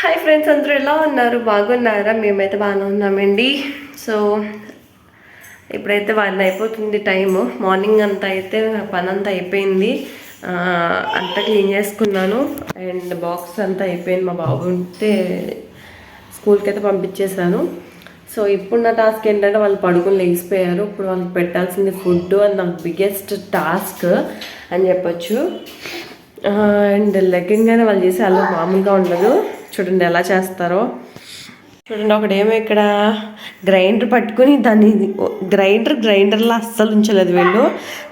Hi friends, అందరూ ఎలా ఉన్నారు? బాగున్నారా? మేమైతే బాగానే ఉన్నామండి. సో ఇప్పుడైతే 1 అయిపోతుంది టైము. మార్నింగ్ అంతా అయితే పని అంతా అయిపోయింది. అంతా క్లీన్ చేసుకున్నాను అండ్ బాక్స్ అంతా అయిపోయింది. మా బాబు ఉంటే స్కూల్కి అయితే పంపించేశాను. సో ఇప్పుడు నా టాస్క్ ఏంటంటే వాళ్ళు పడుకుని లేచిపోయారు. ఇప్పుడు వాళ్ళకి పెట్టాల్సింది ఫుడ్ అని నాకు బిగ్గెస్ట్ టాస్క్ అని చెప్పొచ్చు. అండ్ లెగ్గింగ్గానే వాళ్ళు చేసే అలా మామూలుగా ఉండదు. చూడండి ఎలా చేస్తారో. చూడండి, ఒకడేమో ఇక్కడ గ్రైండర్ పట్టుకుని దాన్ని గ్రైండర్లా అస్సలు ఉంచలేదు వీళ్ళు.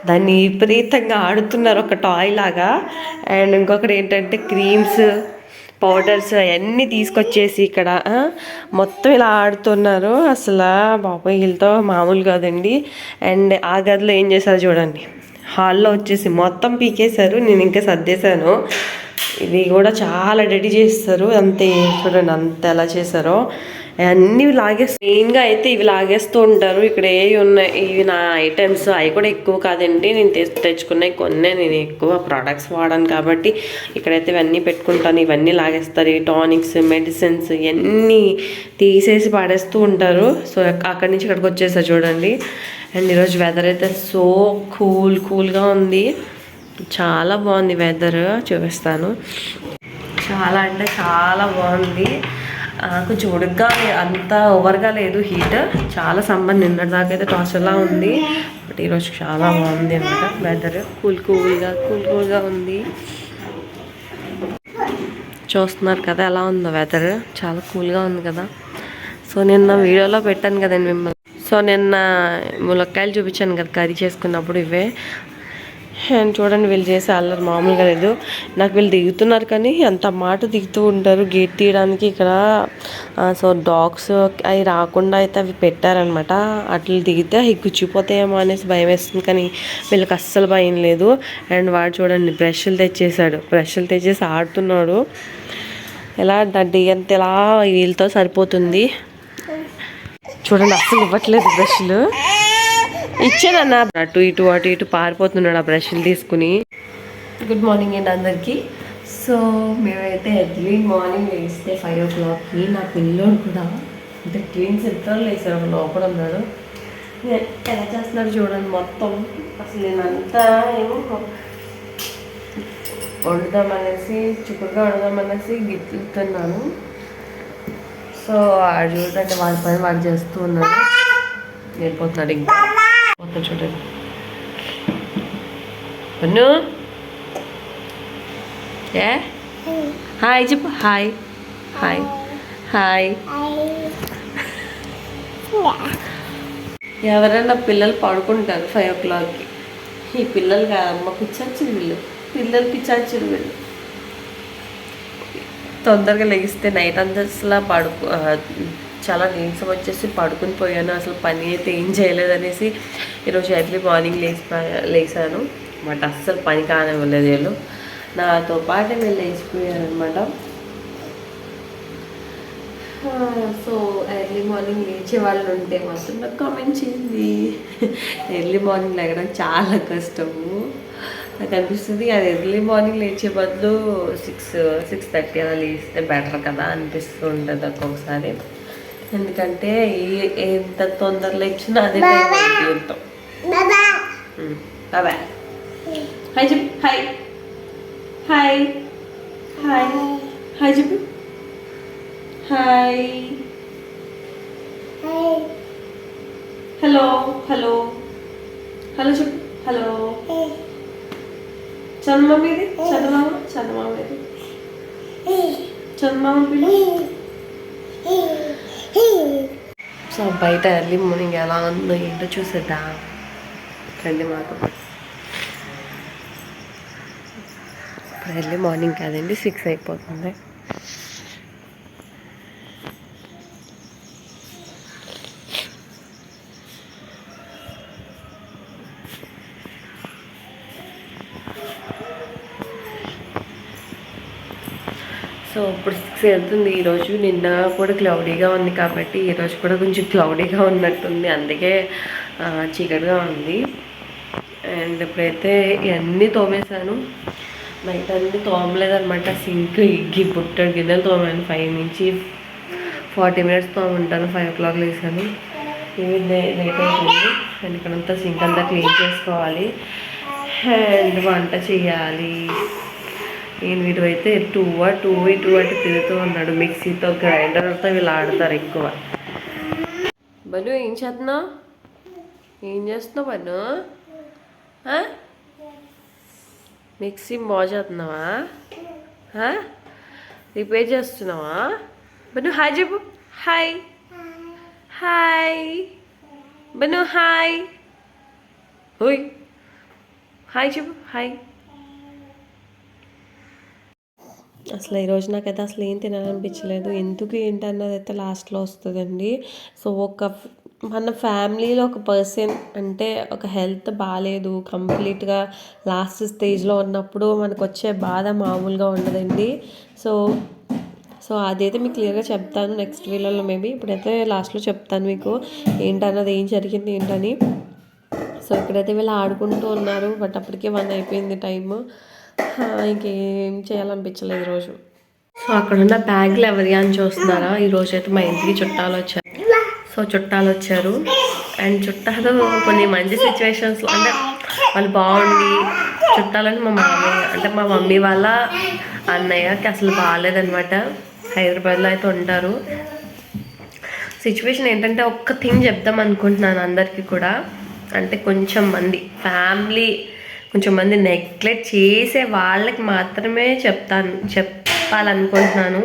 దాన్ని విపరీతంగా ఆడుతున్నారు ఒక టాయ్ లాగా. అండ్ ఇంకొకటి ఏంటంటే క్రీమ్స్, పౌడర్స్ అవన్నీ తీసుకొచ్చేసి ఇక్కడ మొత్తం ఇలా ఆడుతున్నారు. అసలు బాబాయ్ వీళ్ళతో మామూలు కాదండి. అండ్ ఆ గదిలో ఏం చేశారు చూడండి, హాల్లో వచ్చేసి మొత్తం పీకేశారు. నేను ఇంకా సర్దేశాను. ఇది కూడా చాలా రెడీ చేస్తారు. అంతే చూడండి అంత ఎలా చేశారో. అన్నీ మెయిన్గా అయితే ఇవి లాగేస్తూ ఉంటారు. ఇక్కడ ఏవి ఉన్నాయి, ఇవి నా ఐటమ్స్. అవి కూడా ఎక్కువ కాదండి, నేను తెచ్చుకున్నాయి కొన్నే. నేను ఎక్కువ ప్రోడక్ట్స్ వాడాను కాబట్టి ఇక్కడైతే ఇవన్నీ పెట్టుకుంటాను. ఇవన్నీ లాగేస్తారు. ఈ టానిక్స్, మెడిసిన్స్ ఇవన్నీ తీసేసి పాడేస్తూ ఉంటారు. సో అక్కడి నుంచి ఇక్కడికి వచ్చేసారు చూడండి. అండ్ ఈరోజు వెదర్ అయితే సో కూల్గా ఉంది. చాలా బాగుంది వెదర్. చూపిస్తాను. చాలా అంటే చాలా బాగుంది. కొంచెం ఉడుగ్గా, అంత ఓవర్గా లేదు హీట్. చాలా సమ్మర్ నిన్నటిదాకా అయితే టార్చర్లా ఉంది. బట్ ఈరోజు చాలా బాగుంది అన్నమాట వెదర్. కూల్గా ఉంది. చూస్తున్నారు కదా ఎలా ఉందో వెదర్. చాలా కూల్గా ఉంది కదా. సో నిన్న వీడియోలో పెట్టాను కదండి మిమ్మల్ని. సో నిన్న ములక్కాయలు చూపించాను కదా కర్రీ చేసుకున్నప్పుడు. ఇవే అండ్ చూడండి వీళ్ళు చేసే అల్లరి మామూలుగా లేదు. నాకు వీళ్ళు దిగుతున్నారు కానీ అంత మాట దిగుతూ ఉంటారు గేట్ తీయడానికి ఇక్కడ. సో డాగ్స్ అవి రాకుండా అయితే అవి పెట్టారనమాట. అట్లా దిగితే అవి గుచ్చిపోతాయేమో అనేసి భయం వేస్తుంది, కానీ వీళ్ళకి అస్సలు భయం లేదు. అండ్ వాడు చూడండి బ్రష్లు తెచ్చేసి ఆడుతున్నాడు. ఎలా దండి అంత ఎలా వీళ్ళతో సరిపోతుంది. చూడండి అస్సలు ఇవ్వట్లేదు బ్రష్లు. ఇచ్చానన్న అటు ఇటు పారిపోతున్నాడు ఆ బ్రష్లు తీసుకుని. గుడ్ మార్నింగ్ అండి అందరికీ. సో మేమైతే ఎర్లీ మార్నింగ్ లేస్తే 5 o'clockకి. నా పిల్లోడు కూడా అంటే ట్విన్స్ ఇద్దరు లేచారు. లోపల ఉన్నాడు. ఎలా చేస్తున్నాడు చూడండి మొత్తం. అసలు నేనంతా ఏమో చిక్కుడుగా వండుదామనేసి గిట్లుతున్నాను. సో ఆడు చూడండి వాడి పని వాడు చేస్తూ ఉన్నాడు. వెళ్ళిపోతున్నాడు ఇంకా మొత్తం చూడండి. పన్ను ఏ హాయ్ చెప్పు. హాయ్ ఎవరైనా పిల్లలు పడుకుంటారు 5 o'clockకి. ఈ పిల్లలు కాదమ్మ, పిచ్చాచిరు వీళ్ళు. తొందరగా లెగిస్తే నైట్ అంతా చాలా నీరసం వచ్చేసి పడుకుని పోయాను. అసలు పని అయితే ఏం చేయలేదనేసి ఈరోజు ఎర్లీ మార్నింగ్ లేచాను. బట్ అస్సలు పని కానివ్వలేదు వీళ్ళు. నాతో పాటే వీళ్ళు లేచిపోయారు అనమాట. సో ఎర్లీ మార్నింగ్ లేచే వాళ్ళు ఉంటే మాత్రం నాకు కామెంట్ చేయండి. ఎర్లీ మార్నింగ్ లేగడం చాలా కష్టము. నాకు అనిపిస్తుంది అది ఎర్లీ మార్నింగ్ లేచే బదులు 6-6:30 అలా లేస్తే బెటర్ కదా అనిపిస్తూ ఉంటుంది ఒక్కొక్కసారి. ఎందుకంటే ఎంత తొందరలో లేచినా అదే టైం ఉంటాం. బాబాయ్ హాయ్ చెప్పు. హాయ్ చెప్పు. హలో చెప్పు. హలో చందమామ ఇది. చందమామ పిల్ల. సో బయట ఎర్లీ మార్నింగ్ ఎలా ఉందో ఏంటో చూసేద్దా రండి మాకు. ఇప్పుడు ఎర్లీ మార్నింగ్ కాదండి, 6 అయిపోతుంది. సో ఇప్పుడు 6 వెళ్తుంది. ఈరోజు నిన్న కూడా క్లౌడీగా ఉంది కాబట్టి ఈరోజు కూడా కొంచెం క్లౌడీగా ఉన్నట్టుంది. అందుకే చీకటిగా ఉంది. అండ్ ఇప్పుడైతే ఇవన్నీ తోమేశాను. నైట్ అన్ని తోమలేదనమాట. సింక్ ఇగ్గి బుట్టడు గిన్నెలు తోమాను. 5 నుంచి 40 మినిట్స్ తోముంటాను. 5 o'clock లేసాను. ఇవి లేట్ అవుతుంది. అండ్ ఇక్కడంతా సింక్ అంతా క్లీన్ చేసుకోవాలి అండ్ వంట చేయాలి. నేను వీడు అయితే టూ అటు తిరుగుతూ ఉన్నాడు. మిక్సీతో గ్రైండర్తో వీళ్ళు ఆడతారు ఎక్కువ. బను ఏం చేస్తున్నావు? బను మిక్సీ బాగా చేస్తున్నావా? రిపేర్ చేస్తున్నావా? బను హాయ్ చెప్పు. Hi Banu hi. ఓయ్ హాయ్ చెప్పు. హాయ్. అసలు ఈరోజు నాకైతే అసలు ఏం తినాలనిపించలేదు. ఎందుకు ఏంటి అన్నది అయితే లాస్ట్లో వస్తుందండి. సో మన ఫ్యామిలీలో ఒక పర్సన్ అంటే ఒక హెల్త్ బాగాలేదు, కంప్లీట్గా లాస్ట్ స్టేజ్లో ఉన్నప్పుడు మనకు వచ్చే బాధ మామూలుగా ఉండదండి. సో అదైతే మీకు క్లియర్గా చెప్తాను నెక్స్ట్ వీడియోలో మేబీ. ఇప్పుడైతే లాస్ట్లో చెప్తాను మీకు ఏంటన్నది, ఏం జరిగింది ఏంటని. సో ఇక్కడైతే వీళ్ళు ఆడుకుంటూ ఉన్నారు. బట్ అప్పటికే 1 అయిపోయింది టైము. ఇంకేం చేయాలనిపించలేదు ఈరోజు. సో అక్కడున్న బ్యాగ్లు ఎవరి అని చూస్తున్నారా? ఈరోజు అయితే మా ఇంటికి చుట్టాలు వచ్చారు. అండ్ చుట్టాలు కొన్ని మంచి సిచ్యువేషన్స్లో అంటే వాళ్ళు బాగుండి చుట్టాలని మా మామయ్య అంటే మా మమ్మీ వాళ్ళ అన్నయ్యకి అసలు బాగాలేదనమాట. హైదరాబాద్లో అయితే ఉంటారు. సిచ్యువేషన్ ఏంటంటే ఒక్క థింగ్ చెప్దాం అనుకుంటున్నాను అందరికీ కూడా. అంటే కొంచెం మంది ఫ్యామిలీ కొంచెం మంది నెగ్లెక్ట్ చేసే వాళ్ళకి మాత్రమే చెప్పాలనుకుంటున్నాను.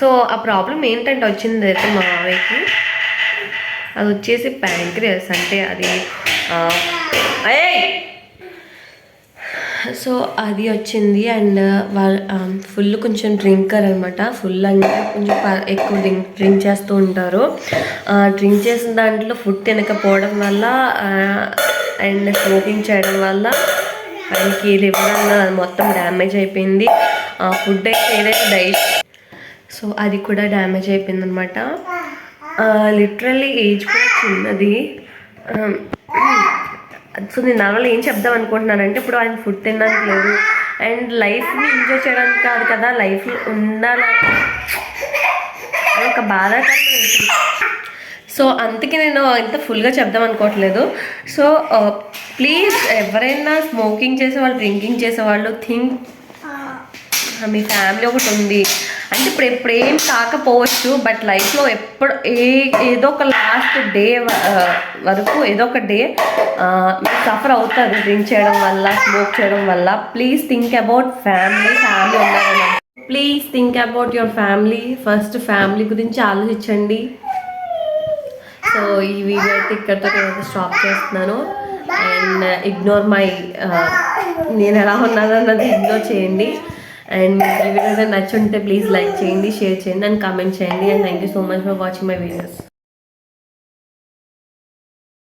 సో ఆ ప్రాబ్లం ఏంటంటే వచ్చింది అయితే మా మావయ్యకి, అది వచ్చేసి ప్యాంక్రియాస్. అంటే అది సో అది వచ్చింది. అండ్ ఫుల్ కొంచెం డ్రింకర్ అనమాట. ఫుల్ అంటే కొంచెం ఎక్కువ డ్రింక్ చేస్తూ ఉంటారు. డ్రింక్ చేసిన దాంట్లో ఫుడ్ తినకపోవడం వల్ల అండ్ స్మోకింగ్ చేయడం వల్ల ఆయనకి లివర్ అన్నది మొత్తం డ్యామేజ్ అయిపోయింది. ఫుడ్ అయితే ఏదైతే డైట్ సో అది కూడా డ్యామేజ్ అయిపోయింది అనమాట. లిటరల్లీ ఏజ్ కూడా చిన్నది. సో నేను దానివల్ల ఏం చెప్దాం అనుకుంటున్నానంటే, ఇప్పుడు ఆయన ఫుడ్ తినడానికి లేదు అండ్ లైఫ్ని ఎంజాయ్ చేయడానికి కాదు కదా, లైఫ్లో ఉండాలి ఒక బాధాకరమైన విషయం. సో అందుకే నేను ఇంత ఫుల్గా చెప్దాం అనుకోవట్లేదు. సో ప్లీజ్ ఎవరైనా స్మోకింగ్ చేసేవాళ్ళు, డ్రింకింగ్ చేసేవాళ్ళు థింక్ మీ ఫ్యామిలీ ఒకటి ఉంది అంటే ఇప్పుడు ఏం కాకపోవచ్చు, బట్ లైఫ్లో ఎప్పుడు ఏదో ఒక లాస్ట్ డే వరకు ఏదో ఒక డే మీరు సఫర్ అవుతారు డ్రింక్ చేయడం వల్ల, స్మోక్ చేయడం వల్ల. ప్లీజ్ థింక్ అబౌట్ ఫ్యామిలీ ఉండాలన్నా please think about your family first. Family గురించి ఆలోచించండి. సో ఈ వీడియో అయితే ఇక్కడితో నేను స్టాప్ చేస్తున్నాను. అండ్ ఇగ్నోర్ మై నేను ఎలా ఉన్నానన్నది ఇగ్నోర్ చేయండి. అండ్ ఈ వీడియో నచ్చుంటే ప్లీజ్ లైక్ చేయండి, షేర్ చేయండి అండ్ కామెంట్ చేయండి. And thank you so much for watching my videos.